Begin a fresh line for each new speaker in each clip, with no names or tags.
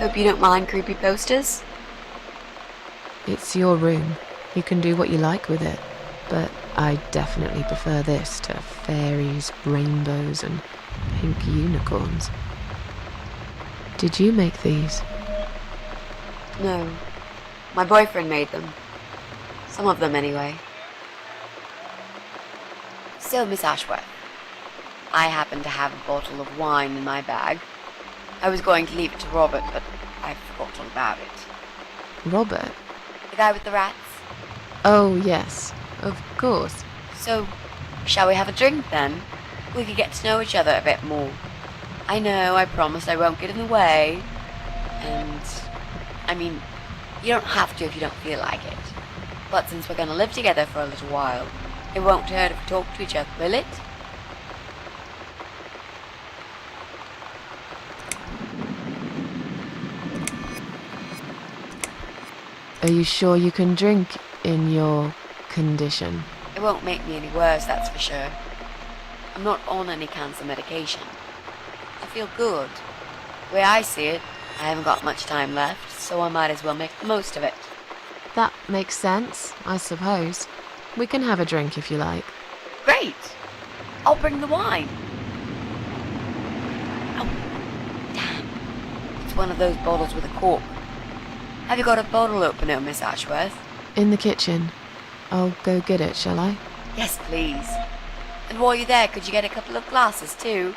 Hope you don't mind creepy posters.
It's your room. You can do what you like with it. But I definitely prefer this to fairies, rainbows, and pink unicorns. Did you make these?
No. My boyfriend made them. Some of them, anyway. So, Miss Ashworth, I happen to have a bottle of wine in my bag. I was going to leave it to Robert, but I forgot all about it.
Robert?
The guy with the rats?
Oh, yes. Of course.
So, shall we have a drink then? We could get to know each other a bit more. I know, I promised I won't get in the way. And, I mean, you don't have to if you don't feel like it. But since we're gonna live together for a little while, it won't hurt if we talk to each other, will it?
Are you sure you can drink in your condition?
It won't make me any worse, that's for sure. I'm not on any cancer medication. I feel good. The way I see it, I haven't got much time left, so I might as well make the most of it.
That makes sense, I suppose. We can have a drink if you like.
Great! I'll bring the wine. Oh, damn. It's one of those bottles with a cork. Have you got a bottle opener, Miss Ashworth?
In the kitchen. I'll go get it, shall I?
Yes, please. And while you're there, could you get a couple of glasses, too?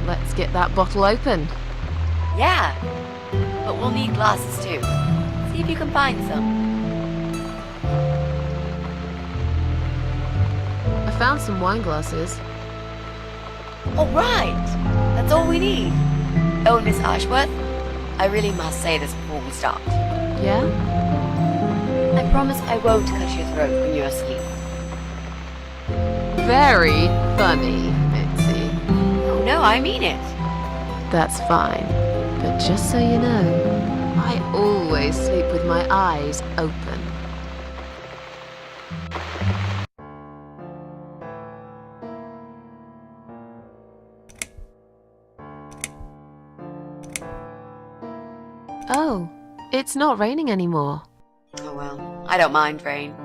Let's get that bottle open.
Yeah, but we'll need glasses too. See if you can find some.
I found some wine glasses.
All right, that's all we need. Oh, Miss Ashworth, I really must say this before we start.
Yeah?
I promise I won't cut your throat when you're asleep.
Very funny, Mitzi.
Oh no, I mean it.
That's fine. But just so you know, I always sleep with my eyes open. Oh, it's not raining anymore.
Oh well, I don't mind rain.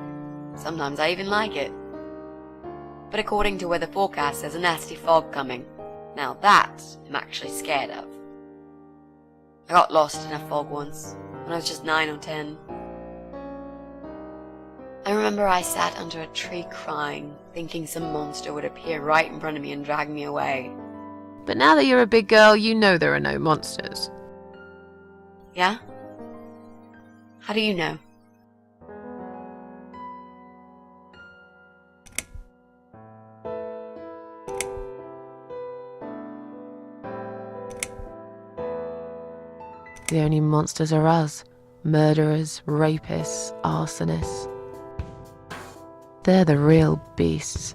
Sometimes I even like it. But according to weather forecast, there's a nasty fog coming. Now that I'm actually scared of. I got lost in a fog once, when I was just 9 or 10. I remember I sat under a tree crying, thinking some monster would appear right in front of me and drag me away.
But now that you're a big girl, you know there are no monsters.
Yeah? How do you know?
The only monsters are us. Murderers, rapists, arsonists. They're the real beasts.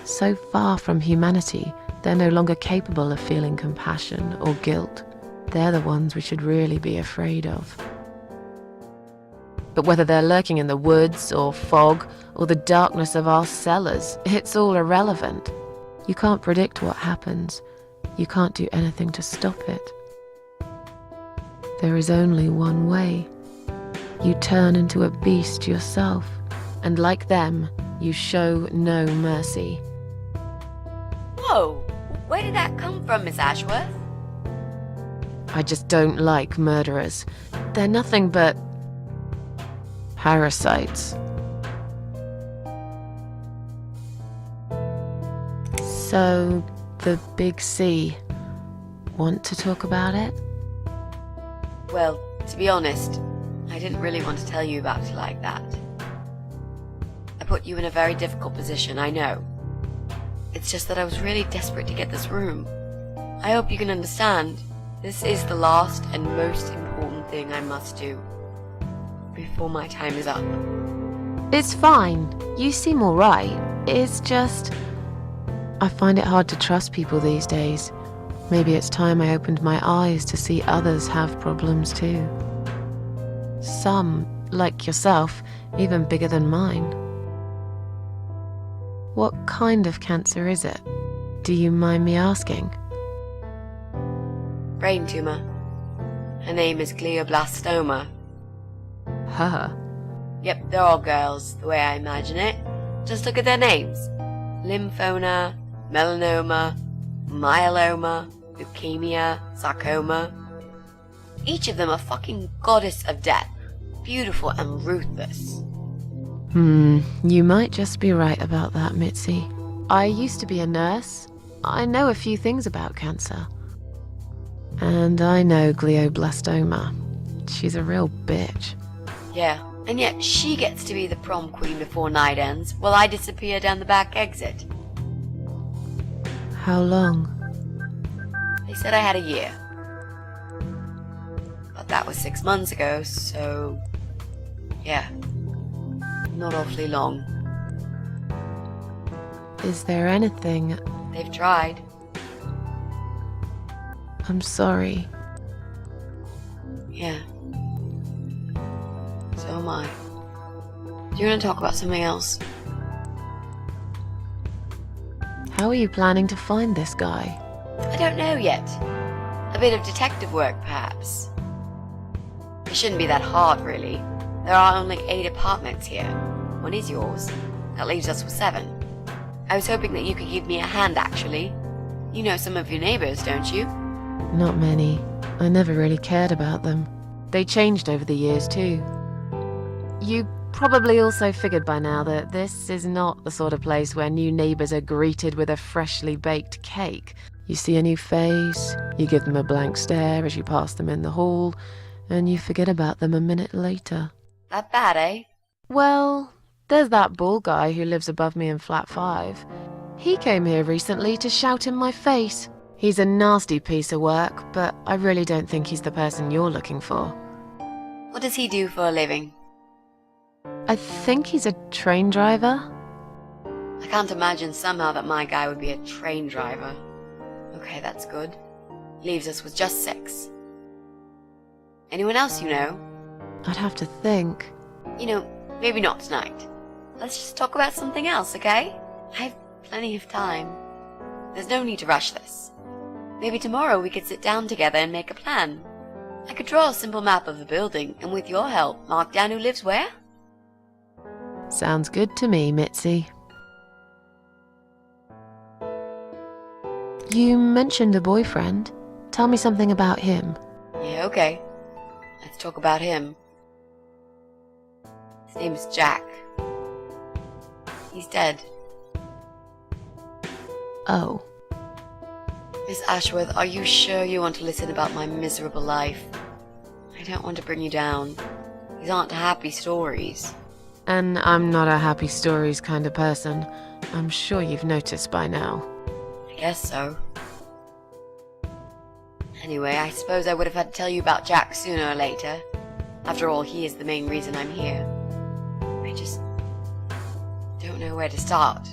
So far from humanity, they're no longer capable of feeling compassion or guilt. They're the ones we should really be afraid of. But whether they're lurking in the woods or fog or the darkness of our cellars, it's all irrelevant. You can't predict what happens. You can't do anything to stop it. There is only one way. You turn into a beast yourself, and like them, you show no mercy.
Whoa! Where did that come from, Miss Ashworth?
I just don't like murderers. They're nothing but parasites. So, the big C. Want to talk about it?
Well, to be honest, I didn't really want to tell you about it like that. I put you in a very difficult position, I know. It's just that I was really desperate to get this room. I hope you can understand. This is the last and most important thing I must do before my time is up.
It's fine. You seem alright. It's just... I find it hard to trust people these days. Maybe it's time I opened my eyes to see others have problems too. Some, like yourself, even bigger than mine. What kind of cancer is it? Do you mind me asking?
Brain tumor. Her name is glioblastoma.
Her?
Yep, they're all girls, the way I imagine it. Just look at their names. Lymphoma, melanoma, myeloma, leukemia, sarcoma. Each of them a fucking goddess of death. Beautiful and ruthless.
You might just be right about that, Mitzi. I used to be a nurse. I know a few things about cancer. And I know glioblastoma. She's a real bitch.
Yeah, and yet she gets to be the prom queen before night ends, while I disappear down the back exit.
How long?
They said I had a year. But that was 6 months ago, so... yeah. Not awfully long.
Is there anything...
They've tried.
I'm sorry.
Yeah. So am I. Do you want to talk about something else?
How are you planning to find this guy?
I don't know yet. A bit of detective work, perhaps. It shouldn't be that hard, really. There are only 8 apartments here. One is yours. That leaves us with 7. I was hoping that you could give me a hand, actually. You know some of your neighbors, don't you?
Not many. I never really cared about them. They changed over the years, too. You probably also figured by now that this is not the sort of place where new neighbors are greeted with a freshly baked cake. You see a new face, you give them a blank stare as you pass them in the hall, and you forget about them a minute later.
That bad, eh?
Well, there's that bald guy who lives above me in flat 5. He came here recently to shout in my face. He's a nasty piece of work, but I really don't think he's the person you're looking for.
What does he do for a living?
I think he's a train driver.
I can't imagine somehow that my guy would be a train driver. Okay, that's good. Leaves us with just 6. Anyone else you know?
I'd have to think.
You know, maybe not tonight. Let's just talk about something else, okay? I have plenty of time. There's no need to rush this. Maybe tomorrow we could sit down together and make a plan. I could draw a simple map of the building, and with your help, mark down who lives where.
Sounds good to me, Mitzi. You mentioned a boyfriend. Tell me something about him.
Yeah, okay. Let's talk about him. His name is Jack. He's dead.
Oh.
Miss Ashworth, are you sure you want to listen about my miserable life? I don't want to bring you down. These aren't happy stories.
And I'm not a happy stories kind of person. I'm sure you've noticed by now.
I guess so. Anyway, I suppose I would have had to tell you about Jack sooner or later. After all, he is the main reason I'm here. I just don't know where to start.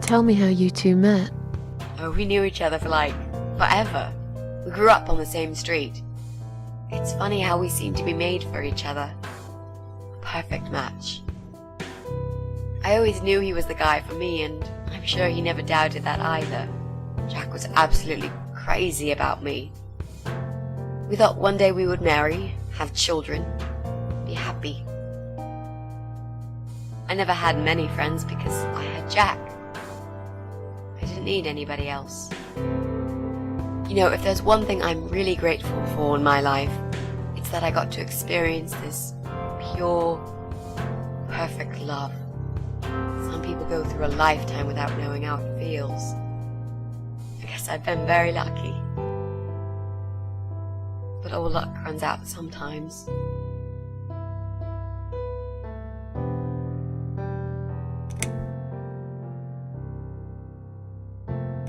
Tell me how you two met.
Oh, we knew each other for like forever. We grew up on the same street. It's funny how we seem to be made for each other. A perfect match. I always knew he was the guy for me, and I'm sure he never doubted that either. Jack was absolutely crazy about me. We thought one day we would marry, have children, be happy. I never had many friends because I had Jack. I didn't need anybody else. You know, if there's one thing I'm really grateful for in my life, it's that I got to experience this pure, perfect love. Some people go through a lifetime without knowing how it feels. I guess I've been very lucky. But all luck runs out sometimes.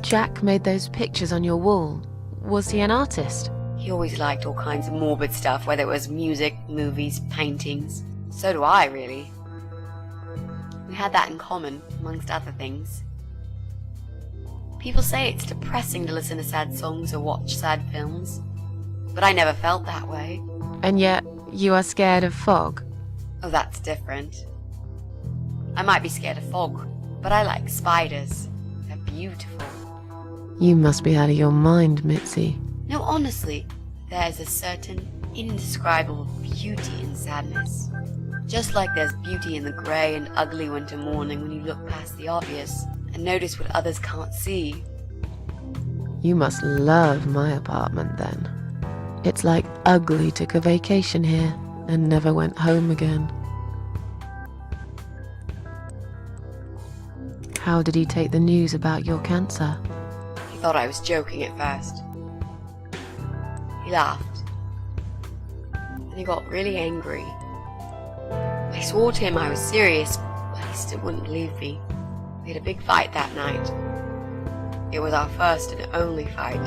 Jack made those pictures on your wall. Was he an artist?
He always liked all kinds of morbid stuff, whether it was music, movies, paintings. So do I, really. We had that in common, amongst other things. People say it's depressing to listen to sad songs or watch sad films, but I never felt that way.
And yet, you are scared of fog?
Oh, that's different. I might be scared of fog, but I like spiders. They're beautiful.
You must be out of your mind, Mitzi.
No, honestly, there's a certain indescribable beauty in sadness. Just like there's beauty in the grey and ugly winter morning when you look past the obvious and notice what others can't see.
You must love my apartment then. It's like Ugly took a vacation here and never went home again. How did he take the news about your cancer?
He thought I was joking at first. He laughed. Then he got really angry. I swore to him I was serious, but he still wouldn't believe me. We had a big fight that night. It was our first and only fight.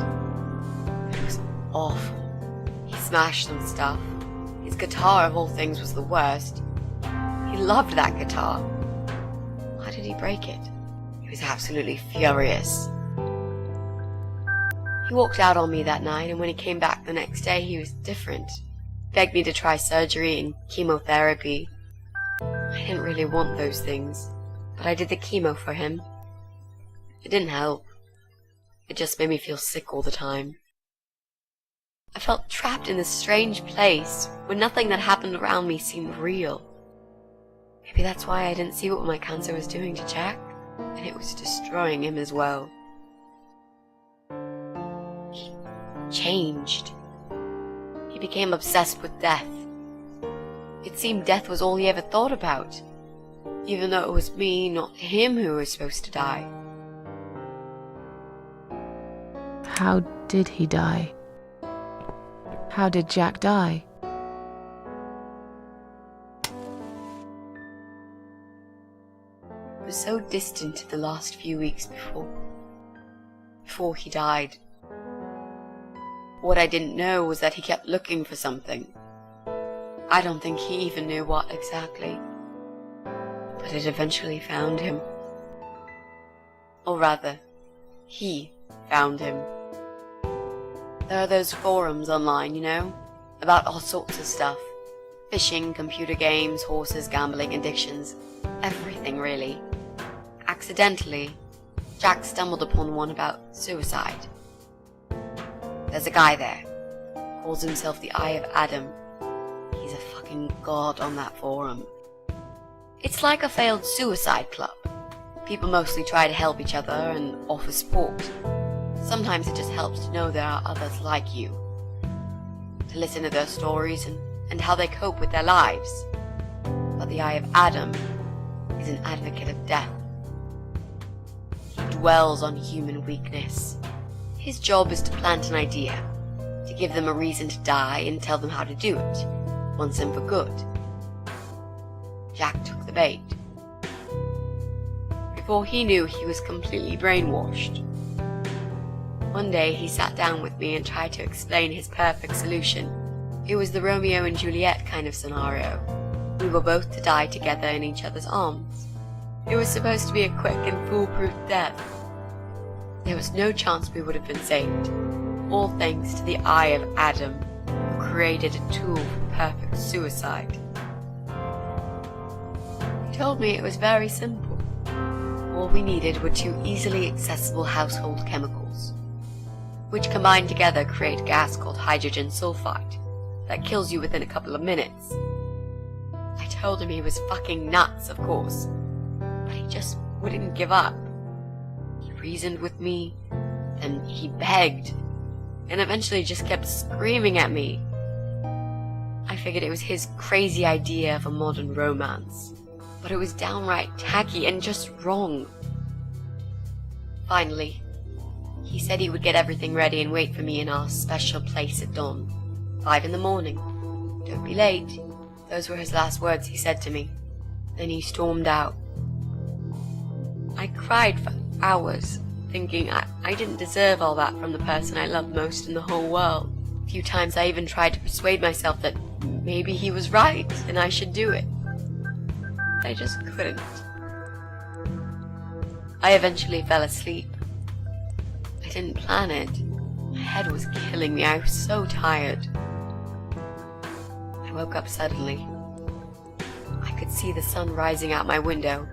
It was awful. He smashed some stuff. His guitar, of all things, was the worst. He loved that guitar. Why did he break it? He was absolutely furious. He walked out on me that night, and when he came back the next day, he was different. Begged me to try surgery and chemotherapy. I didn't really want those things, but I did the chemo for him. It didn't help. It just made me feel sick all the time. I felt trapped in this strange place where nothing that happened around me seemed real. Maybe that's why I didn't see what my cancer was doing to Jack, and it was destroying him as well. He changed. He became obsessed with death. It seemed death was all he ever thought about, even though it was me, not him, who was supposed to die.
How did he die? How did Jack die?
It was so distant to the last few weeks before he died. What I didn't know was that he kept looking for something. I don't think he even knew what exactly. But it eventually found him. Or rather, he found him. There are those forums online, you know, about all sorts of stuff. Fishing, computer games, horses, gambling, addictions. Everything, really. Accidentally, Jack stumbled upon one about suicide. There's a guy there. Calls himself the Eye of Adam. He's a fucking god on that forum. It's like a failed suicide club. People mostly try to help each other and offer support. Sometimes it just helps to know there are others like you. To listen to their stories and how they cope with their lives. But the Eye of Adam is an advocate of death. He dwells on human weakness. His job is to plant an idea, to give them a reason to die and tell them how to do it, once and for good. Jack took the bait. Before he knew, he was completely brainwashed. One day he sat down with me and tried to explain his perfect solution. It was the Romeo and Juliet kind of scenario. We were both to die together in each other's arms. It was supposed to be a quick and foolproof death. There was no chance we would have been saved, all thanks to the eye of Adam, who created a tool for perfect suicide. He told me it was very simple. All we needed were 2 easily accessible household chemicals, which combined together create a gas called hydrogen sulfide that kills you within a couple of minutes. I told him he was fucking nuts, of course, but he just wouldn't give up. He reasoned with me, and he begged, and eventually just kept screaming at me. I figured it was his crazy idea of a modern romance, but it was downright tacky and just wrong. Finally, he said he would get everything ready and wait for me in our special place at dawn, 5 in the morning. Don't be late. Those were his last words he said to me. Then he stormed out. I cried for hours, thinking I didn't deserve all that from the person I loved most in the whole world. A few times I even tried to persuade myself that maybe he was right and I should do it. I just couldn't. I eventually fell asleep. I didn't plan it. My head was killing me. I was so tired. I woke up suddenly. I could see the sun rising out my window.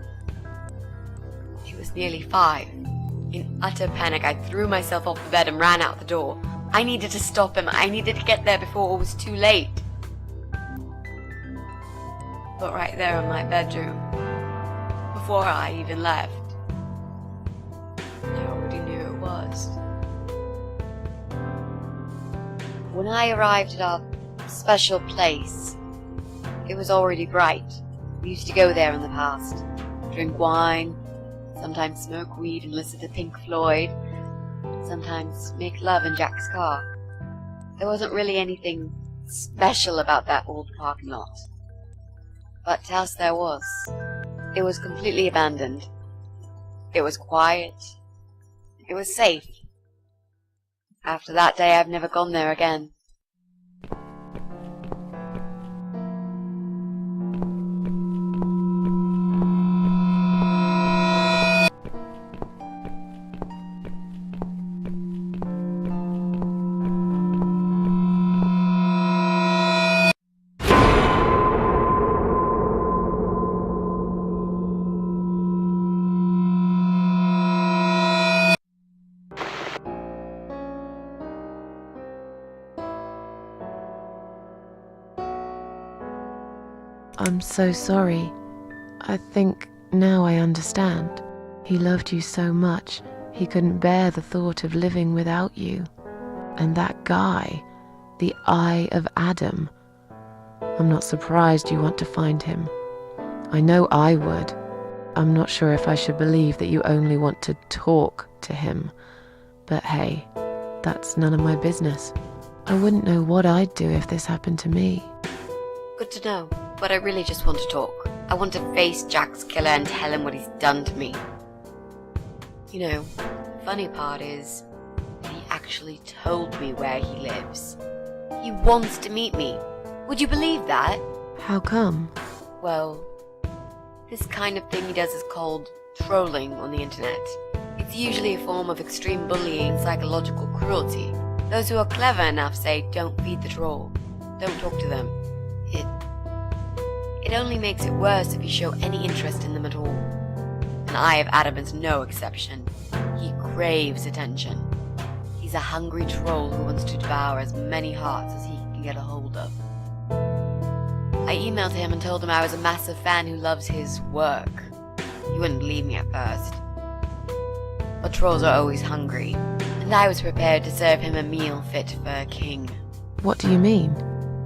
It was nearly 5. In utter panic, I threw myself off the bed and ran out the door. I needed to stop him. I needed to get there before it was too late. But right there in my bedroom, before I even left, I already knew it was. When I arrived at our special place, it was already bright. We used to go there in the past, drink wine, sometimes smoke weed and listen to Pink Floyd, sometimes make love in Jack's car. There wasn't really anything special about that old parking lot. But else there was. It was completely abandoned. It was quiet. It was safe. After that day, I've never gone there again.
I'm so sorry. I think now I understand. He loved you so much, he couldn't bear the thought of living without you. And that guy, the Eye of Adam. I'm not surprised you want to find him. I know I would. I'm not sure if I should believe that you only want to talk to him. But hey, that's none of my business. I wouldn't know what I'd do if this happened to me.
Good to know, but I really just want to talk. I want to face Jack's killer and tell him what he's done to me. You know, the funny part is that he actually told me where he lives. He wants to meet me. Would you believe that?
How come?
Well, this kind of thing he does is called trolling on the internet. It's usually a form of extreme bullying and psychological cruelty. Those who are clever enough say, don't feed the troll. Don't talk to them. It only makes it worse if you show any interest in them at all. And Eye of Adam is no exception. He craves attention. He's a hungry troll who wants to devour as many hearts as he can get a hold of. I emailed him and told him I was a massive fan who loves his work. He wouldn't believe me at first. But trolls are always hungry, and I was prepared to serve him a meal fit for a king.
What do you mean?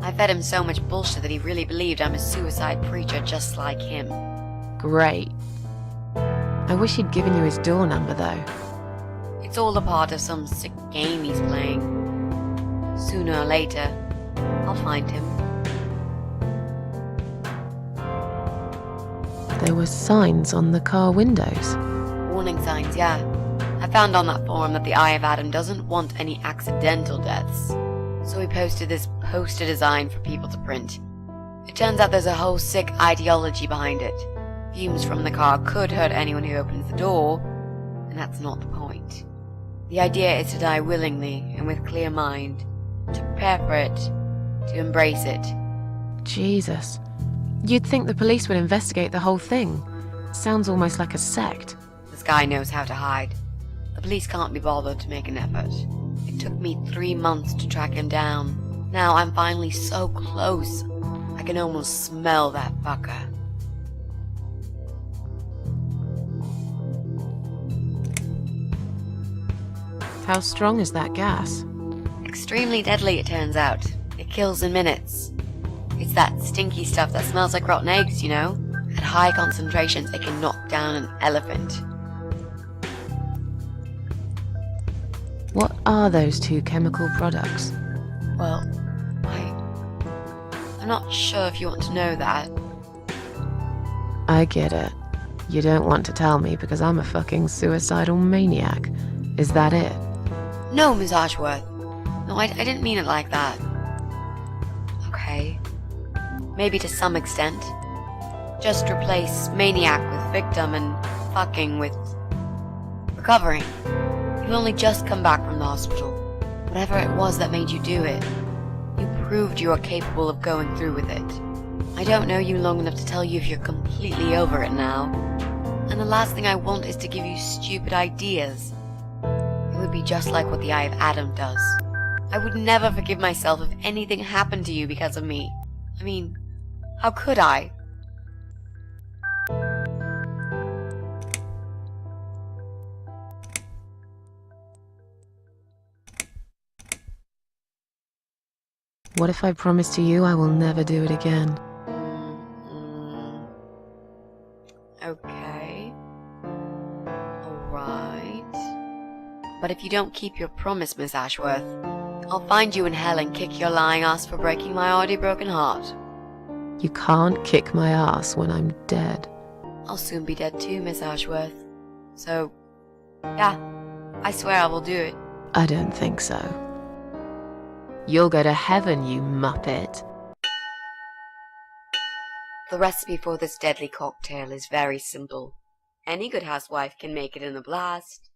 I fed him so much bullshit that he really believed I'm a suicide preacher just like him.
Great. I wish he'd given you his door number, though.
It's all a part of some sick game he's playing. Sooner or later, I'll find him.
There were signs on the car windows.
Warning signs, yeah. I found on that forum that the Eye of Adam doesn't want any accidental deaths. So he posted this poster design for people to print. It turns out there's a whole sick ideology behind it. Fumes from the car could hurt anyone who opens the door, and that's not the point. The idea is to die willingly and with clear mind, to prepare for it, to embrace it.
Jesus. You'd think the police would investigate the whole thing. Sounds almost like a sect.
This guy knows how to hide. The police can't be bothered to make an effort. It took me 3 months to track him down. Now I'm finally so close. I can almost smell that fucker.
How strong is that gas?
Extremely deadly, it turns out. It kills in minutes. It's that stinky stuff that smells like rotten eggs, you know? At high concentrations, it can knock down an elephant.
What are those two chemical products?
Well, I'm not sure if you want to know that.
I get it. You don't want to tell me because I'm a fucking suicidal maniac. Is that it?
No, Miss Ashworth. No, I didn't mean it like that. Okay. Maybe to some extent. Just replace maniac with victim and fucking with recovering. You've only just come back from the hospital. Whatever it was that made you do it, you proved you are capable of going through with it. I don't know you long enough to tell you if you're completely over it now. And the last thing I want is to give you stupid ideas. It would be just like what the Eye of Adam does. I would never forgive myself if anything happened to you because of me. I mean, how could I?
What if I promise to you I will never do it again?
Okay. Alright. But if you don't keep your promise, Miss Ashworth, I'll find you in hell and kick your lying ass for breaking my already broken heart.
You can't kick my ass when I'm dead.
I'll soon be dead too, Miss Ashworth. So, yeah, I swear I will do it.
I don't think so. You'll go to heaven, you muppet.
The recipe for this deadly cocktail is very simple. Any good housewife can make it in a blast.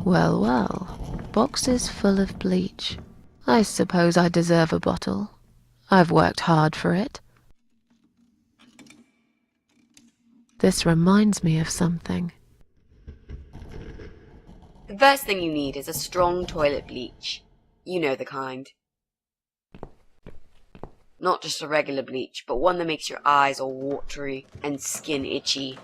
Well, well. Boxes full of bleach. I suppose I deserve a bottle. I've worked hard for it. This reminds me of something.
The first thing you need is a strong toilet bleach. You know the kind. Not just a regular bleach, but one that makes your eyes all watery and skin itchy